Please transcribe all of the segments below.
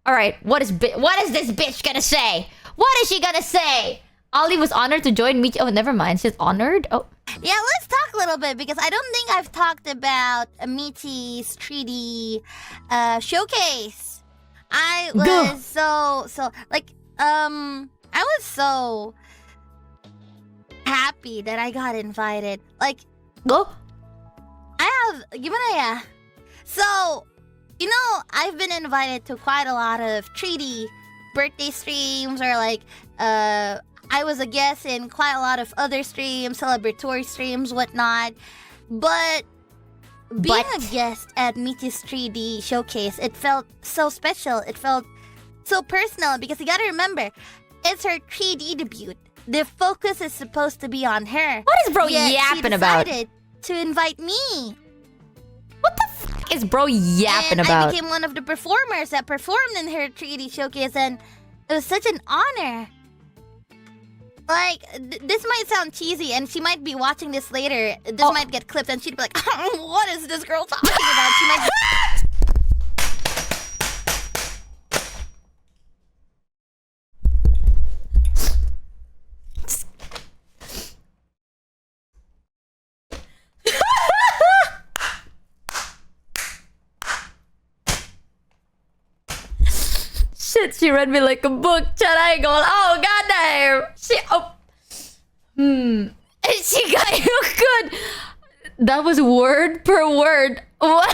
Alright, what is this bitch gonna say? What is she gonna say? Ollie was honored to join Michi. Oh, never mind. She's honored? Oh. Yeah, let's talk a little bit because I don't think I've talked about Michi's 3D showcase. I was I was so happy that I got invited. Like, go. So, you know, I've been invited to quite a lot of 3D birthday streams or like, I was a guest in quite a lot of other streams, celebratory streams, whatnot. But being a guest at Michi's 3D showcase, it felt so special. It felt so personal because you gotta remember, it's her 3D debut. The focus is supposed to be on her. What is bro yapping about? She decided to invite me. What the fuck is bro yapping about? I became one of the performers that performed in her 3D showcase, and it was such an honor. Like, this might sound cheesy, and she might be watching this later. This might get clipped, and she'd be like, what is this girl talking about? She might... Shit, she read me like a book. Chat, I go, oh goddamn. She got you good. That was word per word. What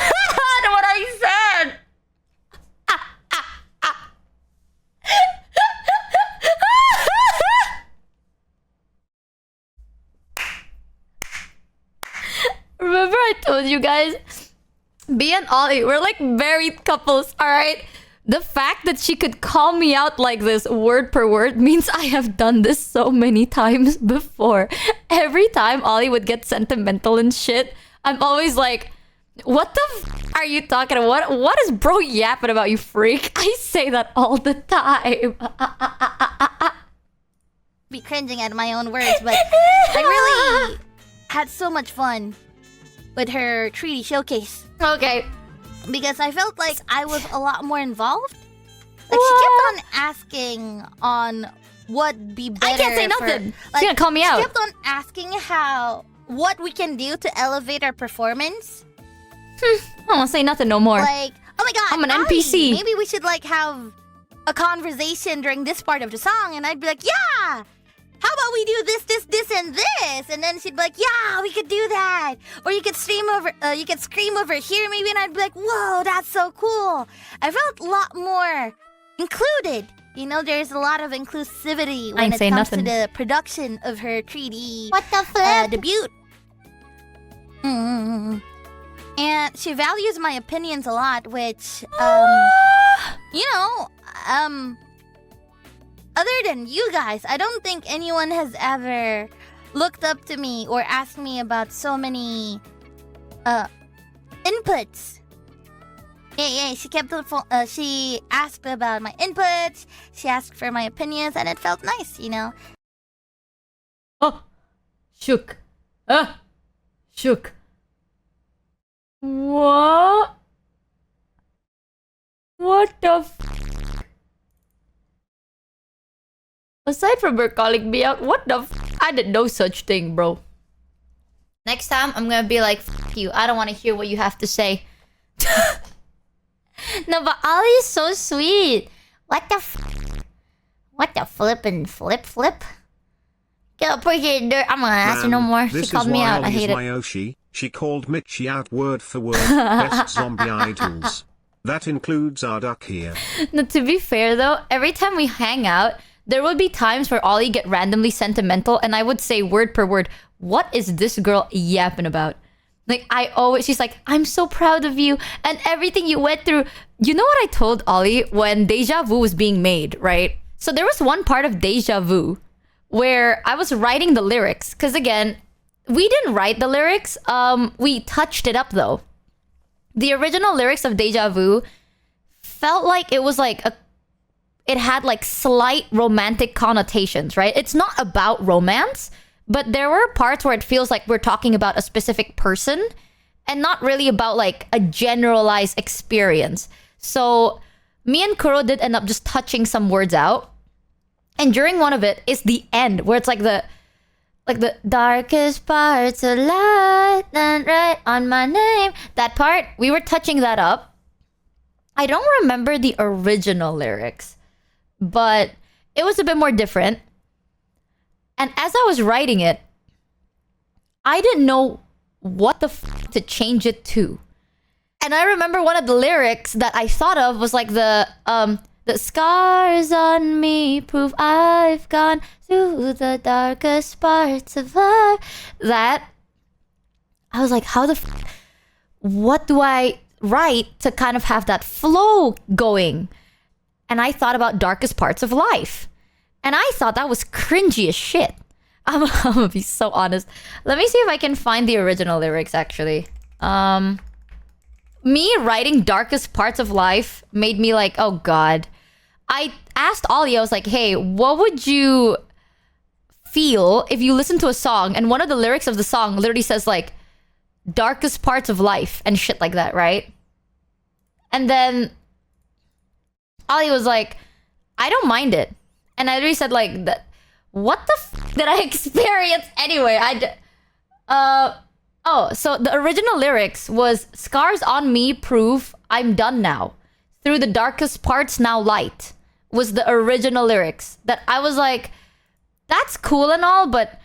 I said. Remember I told you guys, B and Ollie, we're like married couples, alright? The fact that she could call me out like this word per word means I have done this so many times before. Every time Ollie would get sentimental and shit, I'm always like, what the f are you talking about? What is bro yapping about, you freak? I say that all the time. Be cringing at my own words, but I really had so much fun with her 3D showcase. Okay. Because I felt like I was a lot more involved. Like, she kept on asking on what be better. I can't say nothing. She's gonna call me out. She kept on asking what we can do to elevate our performance. I won't say nothing no more. Like, oh my god, I'm an Ollie, NPC. maybe we should like have a conversation during this part of the song, and I'd be like, yeah. How about we do this, and this? And then she'd be like, yeah, we could do that. Or you could scream over here maybe, and I'd be like, whoa, that's so cool. I felt a lot more included. You know, there's a lot of inclusivity when it comes to the production of her 3D debut. And she values my opinions a lot, which, you know, other than you guys, I don't think anyone has ever looked up to me or asked me about so many inputs. Yeah, she kept she asked about my inputs, she asked for my opinions, and it felt nice, you know. Oh, shook. Shook. What? What the f? Aside from her calling me out, what the f? I did no such thing, bro. Next time, I'm gonna be like, f you. I don't want to hear what you have to say. No, but Ollie is so sweet. What the f? What the flippin' flip? Get up here, dirt. I'm gonna ask her no more. She called me out. I hate it. Oshi. She called Michi out word for word. Best zombie idols. That includes our duck here. No, to be fair though, every time we hang out, there would be times where Ollie get randomly sentimental and I would say word per word, what is this girl yapping about? Like, she's like, I'm so proud of you and everything you went through. You know what I told Ollie when Deja Vu was being made, right? So there was one part of Deja Vu where I was writing the lyrics. Because again, we didn't write the lyrics. We touched it up though. The original lyrics of Deja Vu felt like it was like it had like slight romantic connotations, right? It's not about romance, but there were parts where it feels like we're talking about a specific person and not really about like a generalized experience. So me and Kuro did end up just touching some words out. And during one of it is the end where it's like the darkest parts of light and right on my name. That part, we were touching that up. I don't remember the original lyrics, but it was a bit more different. And as I was writing it, I didn't know what the to change it to. And I remember one of the lyrics that I thought of was like the scars on me prove I've gone through the darkest parts of life. That I was like, how the what do I write to kind of have that flow going? And I thought about darkest parts of life. And I thought that was cringy as shit. I'm gonna be so honest. Let me see if I can find the original lyrics actually. Me writing darkest parts of life made me like, oh god. I asked Ollie, I was like, hey, what would you feel if you listen to a song and one of the lyrics of the song literally says like darkest parts of life and shit like that, right? And then Ollie was like, I don't mind it. And I literally said like, what the did I experience anyway? So the original lyrics was scars on me prove I'm done now. Through the darkest parts now light was the original lyrics. That I was like, that's cool and all, but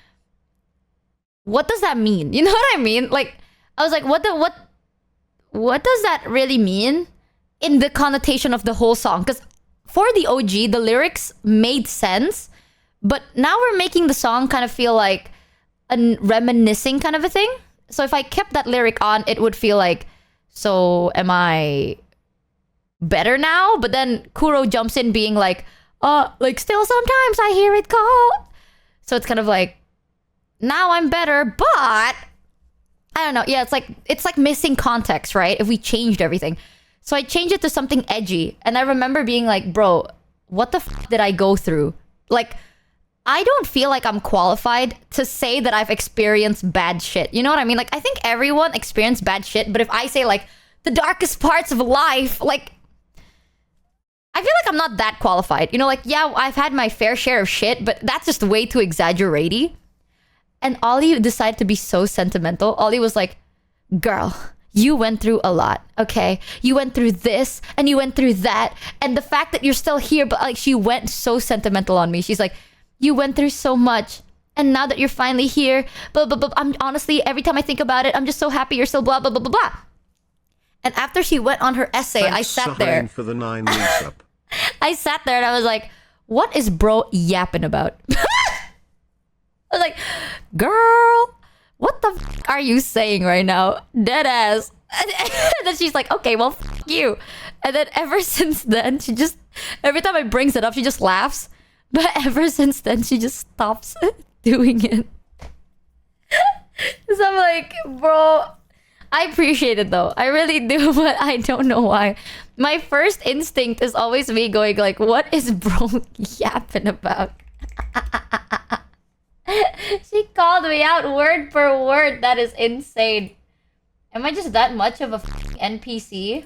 what does that mean? You know what I mean? Like, I was like, what does that really mean in the connotation of the whole song? Because for the OG, the lyrics made sense, but now we're making the song kind of feel like a reminiscing kind of a thing. So if I kept that lyric on, it would feel like, so am I better now? But then Kuro jumps in being like still sometimes I hear it call. So it's kind of like, now I'm better, but I don't know. Yeah, it's like missing context, right? If we changed everything. So I changed it to something edgy. And I remember being like, bro, what the did I go through? Like, I don't feel like I'm qualified to say that I've experienced bad shit. You know what I mean? Like, I think everyone experienced bad shit, but if I say like the darkest parts of life, like, I feel like I'm not that qualified. You know, like, yeah, I've had my fair share of shit, but that's just way too exaggerate-y. And Ollie decided to be so sentimental. Ollie was like, girl, you went through a lot, okay? You went through this and you went through that. And the fact that you're still here, but like, she went so sentimental on me. She's like, you went through so much, and now that you're finally here, blah, blah, blah. I'm honestly, every time I think about it, I'm just so happy you're still blah, blah, blah, blah, blah. And after she went on her essay, Thanks, I sat there. For the 9 weeks up. I sat there and I was like, what is bro yapping about? I was like, girl, what the are you saying right now? Dead ass. And then she's like, okay, well, you. And then ever since then, she just, every time I brings it up, she just laughs. But ever since then, she just stops doing it. So I'm like, bro, I appreciate it though. I really do, but I don't know why. My first instinct is always me going like, what is bro yapping about? She called me out word for word. That is insane. Am I just that much of a NPC?